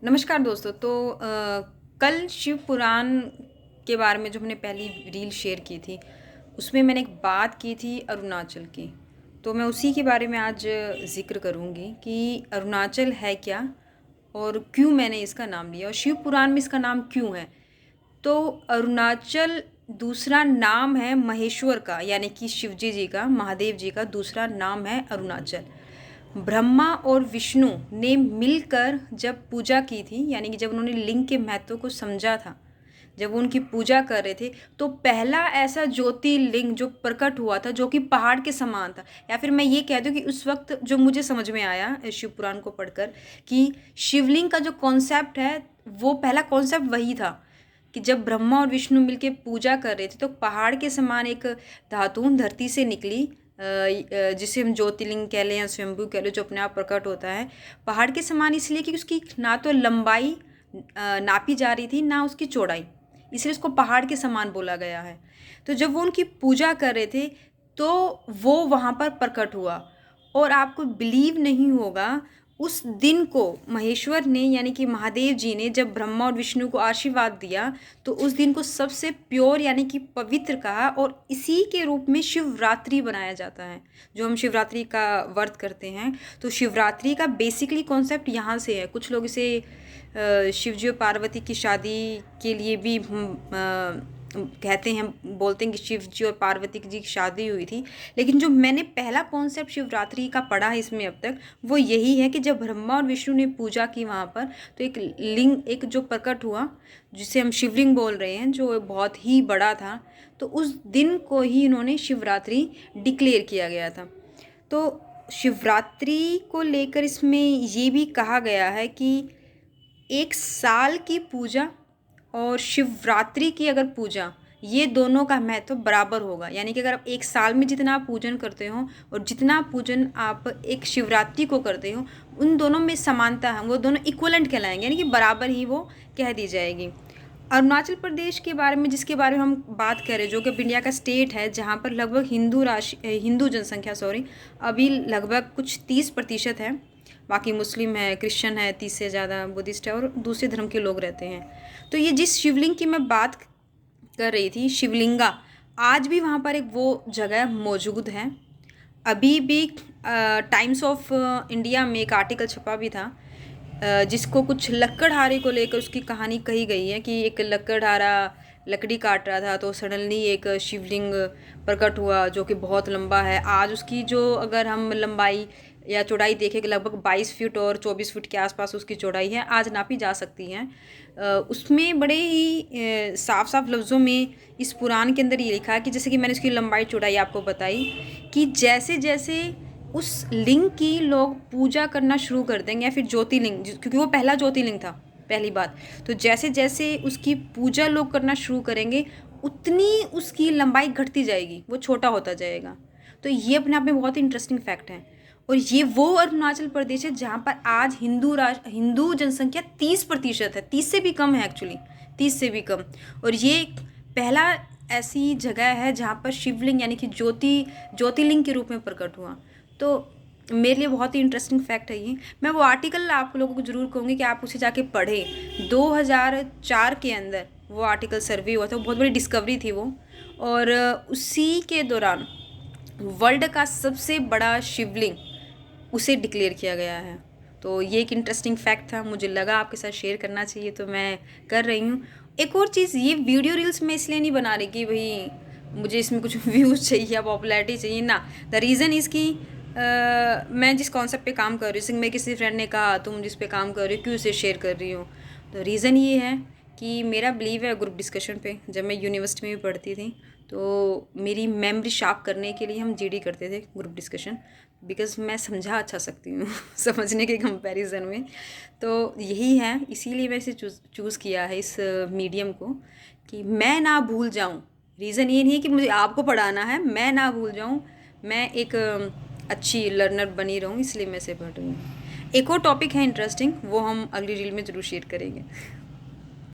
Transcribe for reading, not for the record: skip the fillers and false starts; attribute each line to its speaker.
Speaker 1: नमस्कार दोस्तों। कल शिव पुराण के बारे में जो हमने पहली रील शेयर की थी, उसमें मैंने एक बात की थी अरुणाचल की। तो मैं उसी के बारे में आज ज़िक्र करूँगी कि अरुणाचल है क्या और क्यों मैंने इसका नाम लिया और शिव पुराण में इसका नाम क्यों है। तो अरुणाचल दूसरा नाम है महेश्वर का, यानी कि शिवजी जी का, महादेव जी का दूसरा नाम है अरुणाचल। ब्रह्मा और विष्णु ने मिलकर जब पूजा की थी, यानी कि जब उन्होंने लिंग के महत्व को समझा था, जब वो उनकी पूजा कर रहे थे, तो पहला ऐसा ज्योतिर्लिंग जो प्रकट हुआ था जो कि पहाड़ के समान था। या फिर मैं ये कह दूं कि उस वक्त जो मुझे समझ में आया शिव पुराण को पढ़कर, कि शिवलिंग का जो कॉन्सेप्ट है वो पहला कॉन्सेप्ट वही था कि जब ब्रह्मा और विष्णु मिलके पूजा कर रहे थे तो पहाड़ के समान एक धातु धरती से निकली, जिसे हम ज्योतिर्लिंग कह लें या स्वयंभू कह लो, जो अपने आप प्रकट होता है। पहाड़ के समान इसलिए कि उसकी ना तो लंबाई नापी जा रही थी, ना उसकी चौड़ाई, इसलिए उसको पहाड़ के समान बोला गया है। तो जब वो उनकी पूजा कर रहे थे तो वो वहाँ पर प्रकट हुआ। और आपको बिलीव नहीं होगा, उस दिन को महेश्वर ने, यानी कि महादेव जी ने, जब ब्रह्मा और विष्णु को आशीर्वाद दिया तो उस दिन को सबसे प्योर यानी कि पवित्र कहा, और इसी के रूप में शिवरात्रि बनाया जाता है। जो हम शिवरात्रि का व्रत करते हैं, तो शिवरात्रि का बेसिकली कॉन्सेप्ट यहाँ से है। कुछ लोग इसे शिवजी और पार्वती की शादी के लिए भी कहते हैं, बोलते हैं कि शिव जी और पार्वती जी की शादी हुई थी। लेकिन जो मैंने पहला कॉन्सेप्ट शिवरात्रि का पढ़ा है इसमें अब तक, वो यही है कि जब ब्रह्मा और विष्णु ने पूजा की वहाँ पर, तो एक लिंग, एक जो प्रकट हुआ, जिसे हम शिवलिंग बोल रहे हैं, जो बहुत ही बड़ा था, तो उस दिन को ही इन्होंने शिवरात्रि डिक्लेयर किया गया था। तो शिवरात्रि को लेकर इसमें ये भी कहा गया है कि एक साल की पूजा और शिवरात्रि की अगर पूजा, ये दोनों का महत्व बराबर होगा। यानी कि अगर आप एक साल में जितना आप पूजन करते हो और जितना पूजन आप एक शिवरात्रि को करते हो, उन दोनों में समानता है, वो दोनों इक्वलेंट कहलाएंगे, यानी कि बराबर ही वो कह दी जाएगी। अरुणाचल प्रदेश के बारे में, जिसके बारे में हम बात करें, जो कि इंडिया का स्टेट है, जहाँ पर लगभग हिंदू जनसंख्या अभी लगभग कुछ 30% है। बाकी मुस्लिम है, क्रिश्चियन है, 30 से ज़्यादा, बुद्धिस्ट है और दूसरे धर्म के लोग रहते हैं। तो ये जिस शिवलिंग की मैं बात कर रही थी, शिवलिंगा, आज भी वहाँ पर एक वो जगह मौजूद है। अभी भी टाइम्स ऑफ इंडिया में एक आर्टिकल छपा भी था, जिसको कुछ लकड़हारे को लेकर उसकी कहानी कही गई है कि एक लकड़हारा लकड़ी काट रहा था तो सडनली एक शिवलिंग प्रकट हुआ जो कि बहुत लंबा है। आज उसकी जो, अगर हम लंबाई या चौड़ाई देखें, कि लगभग 22 फीट और 24 फीट के आसपास उसकी चौड़ाई है, आज नापी जा सकती है। उसमें बड़े ही साफ साफ लफ्ज़ों में इस पुराण के अंदर ये लिखा है कि जैसे कि मैंने उसकी लंबाई चौड़ाई आपको बताई, कि जैसे जैसे उस लिंग की लोग पूजा करना शुरू कर देंगे, या फिर ज्योतिर्लिंग, क्योंकि वो पहला ज्योतिर्लिंग था, पहली बात, तो जैसे जैसे उसकी पूजा लोग करना शुरू करेंगे, उतनी उसकी लंबाई घटती जाएगी, वो छोटा होता जाएगा। तो ये अपने आप में बहुत ही इंटरेस्टिंग फैक्ट है। और ये वो अरुणाचल प्रदेश है जहाँ पर आज हिंदू जनसंख्या 30% है, 30 से भी कम है एक्चुअली, 30 से भी कम। और ये पहला ऐसी जगह है जहाँ पर शिवलिंग, यानी कि ज्योतिर्लिंग के रूप में प्रकट हुआ। तो मेरे लिए बहुत ही इंटरेस्टिंग फैक्ट है ये। मैं वो आर्टिकल आप लोगों को ज़रूर कहूँगी कि आप उसे जाके पढ़ें। 2004 के अंदर वो आर्टिकल सर्वे हुआ था, बहुत बड़ी डिस्कवरी थी वो। और उसी के दौरान वर्ल्ड का सबसे बड़ा शिवलिंग उसे डिक्लेयर किया गया है। तो ये एक इंटरेस्टिंग फैक्ट था, मुझे लगा आपके साथ शेयर करना चाहिए, तो मैं कर रही हूँ। एक और चीज़, ये वीडियो रील्स मैं इसलिए नहीं बना रही कि भाई मुझे इसमें कुछ व्यूज़ चाहिए या पॉपुलैरिटी चाहिए ना। द रीज़न इज़ कि मैं जिस कॉन्सेप्ट पे काम कर रही हूँ, मैं किसी फ्रेंड ने कहा तुम जिस पे काम कर रही हो क्यों उसे शेयर कर रही हो, तो रीज़न ये है कि मेरा बिलीव है ग्रुप डिस्कशन पे। जब मैं यूनिवर्सिटी में भी पढ़ती थी तो मेरी मेमोरी शार्प करने के लिए हम जीडी करते थे, ग्रुप डिस्कशन, बिकॉज़ मैं समझा अच्छा सकती हूँ समझने के कंपैरिजन में। तो यही है, इसीलिए मैं इसे चूज़ किया है, इस मीडियम को, कि मैं ना भूल जाऊँ। रीज़न ये नहीं है कि मुझे आपको पढ़ाना है, मैं ना भूल जाऊँ, मैं एक अच्छी लर्नर बनी रहूँ, इसलिए मैं इसे पढ़ रही हूँ। एक और टॉपिक है इंटरेस्टिंग, वो हम अगली रील में ज़रूर शेयर करेंगे।